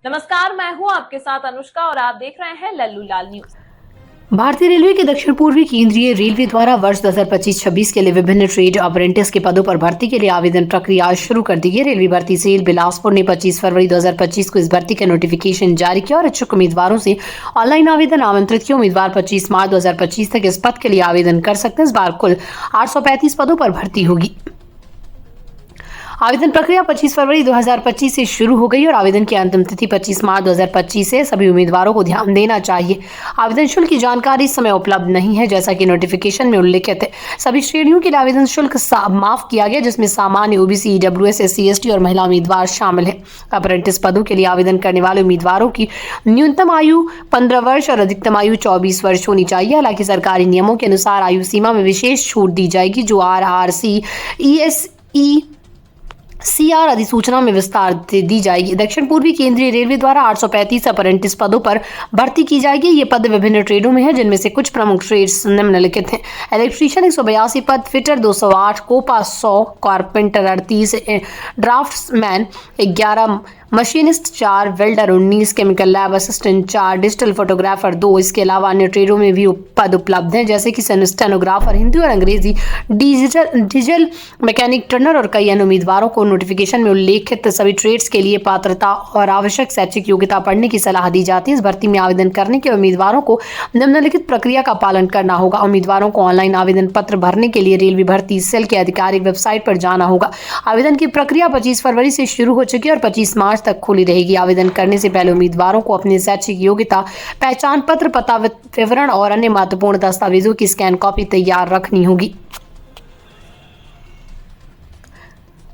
नमस्कार, मैं हूं आपके साथ अनुष्का और आप देख रहे हैं लल्लू लाल न्यूज। भारतीय रेलवे के दक्षिण पूर्वी केंद्रीय रेलवे द्वारा वर्ष 2025-26 के लिए विभिन्न ट्रेड अप्रेंटिस के पदों पर भर्ती के लिए आवेदन प्रक्रिया शुरू कर दी है। रेलवे भर्ती सेल बिलासपुर ने 25 फरवरी 2025 को इस भर्ती का नोटिफिकेशन जारी किया और इच्छुक उम्मीदवारों से ऑनलाइन आवेदन आमंत्रित किया। उम्मीदवार 25 मार्च 2025 तक इस पद के लिए आवेदन कर सकते हैं। इस बार कुल 835 पदों पर भर्ती होगी। आवेदन प्रक्रिया 25 फरवरी 2025 से शुरू हो गई और आवेदन की अंतिम तिथि 25 मार्च 2025 है। सभी उम्मीदवारों को ध्यान देना चाहिए, आवेदन शुल्क की जानकारी इस समय उपलब्ध नहीं है, जैसा कि नोटिफिकेशन में उल्लिखित है। सभी श्रेणियों के लिए आवेदन शुल्क माफ किया गया, जिसमें सामान्य, ओबीसी, ईडब्ल्यूएस, एससी, एसटी और महिला उम्मीदवार शामिल है। अप्रेंटिस पदों के लिए आवेदन करने वाले उम्मीदवारों की न्यूनतम आयु 15 वर्ष और अधिकतम आयु 24 वर्ष होनी चाहिए। हालांकि सरकारी नियमों के अनुसार आयु सीमा में विशेष छूट दी जाएगी, जो RRC, ESE, CR अधिसूचना में विस्तार दी जाएगी। दक्षिण पूर्वी केंद्रीय रेलवे द्वारा 835 अप्रेंटिस पदों पर भर्ती की जाएगी। ये पद विभिन्न ट्रेडों में है, जिनमें से कुछ प्रमुख ट्रेड्स निम्नलिखित हैं। इलेक्ट्रीशियन 182 पद, fitter 208, COPA 100, carpenter 38, draftsman 11, machinist 4, welder 19, chemical lab assistant 4, digital photographer 2। इसके अलावा अन्य ट्रेडों में भी पद उपलब्ध हैं, जैसे कि स्टेनोग्राफर, हिंदी और अंग्रेजी, डीजल मैकेनिक, टर्नर और कई अन्य उम्मीदवारों को नोटिफिकेशन में उल्लेखित सभी ट्रेड्स के लिए पात्रता और आवश्यक शैक्षिक योग्यता पढ़ने की सलाह दी जाती है। इस भर्ती में आवेदन करने के उम्मीदवारों को निम्नलिखित प्रक्रिया का पालन करना होगा। उम्मीदवारों को ऑनलाइन आवेदन पत्र भरने के लिए रेलवे भर्ती सेल के आधिकारिक वेबसाइट पर जाना होगा। आवेदन की प्रक्रिया 25 फरवरी से शुरू हो चुकी है और 25 मार्च तक खुली रहेगी। आवेदन करने से पहले उम्मीदवारों को अपनी शैक्षिक योग्यता, पहचान पत्र, पता विवरण और अन्य महत्वपूर्ण दस्तावेजों की स्कैन कॉपी तैयार रखनी होगी।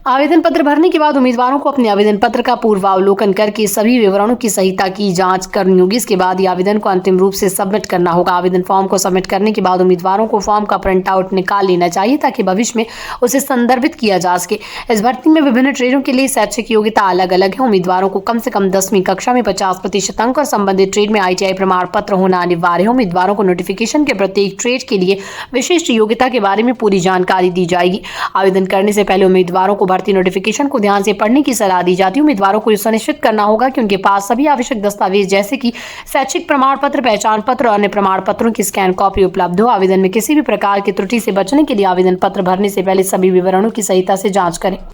आवेदन पत्र भरने के बाद उम्मीदवारों को अपने आवेदन पत्र का पूर्वावलोकन करके सभी विवरणों की सहीता की जांच करनी होगी। इसके बाद ही आवेदन को अंतिम रूप से सबमिट करना होगा। आवेदन फॉर्म को सबमिट करने के बाद उम्मीदवारों को फॉर्म का प्रिंट आउट निकाल लेना चाहिए, ताकि भविष्य में उसे संदर्भित किया जा सके। इस भर्ती में विभिन्न ट्रेडों के लिए शैक्षिक योग्यता अलग अलग है। उम्मीदवारों को कम से कम 10वीं कक्षा में 50% अंक और संबंधित ट्रेड में ITI प्रमाण पत्र होना अनिवार्य है। उम्मीदवारों को नोटिफिकेशन के प्रत्येक ट्रेड के लिए विशिष्ट योग्यता के बारे में पूरी जानकारी दी जाएगी। आवेदन करने से पहले उम्मीदवारों को भर्ती नोटिफिकेशन को ध्यान से पढ़ने की सलाह दी जाती है। उम्मीदवारों को सुनिश्चित करना होगा कि उनके पास सभी आवश्यक दस्तावेज, जैसे कि शैक्षिक प्रमाण पत्र, पहचान पत्र और अन्य प्रमाण पत्रों की स्कैन कॉपी उपलब्ध हो। आवेदन में किसी भी प्रकार की त्रुटि से बचने के लिए आवेदन पत्र भरने से पहले सभी विवरणों की सहीता से जांच करें।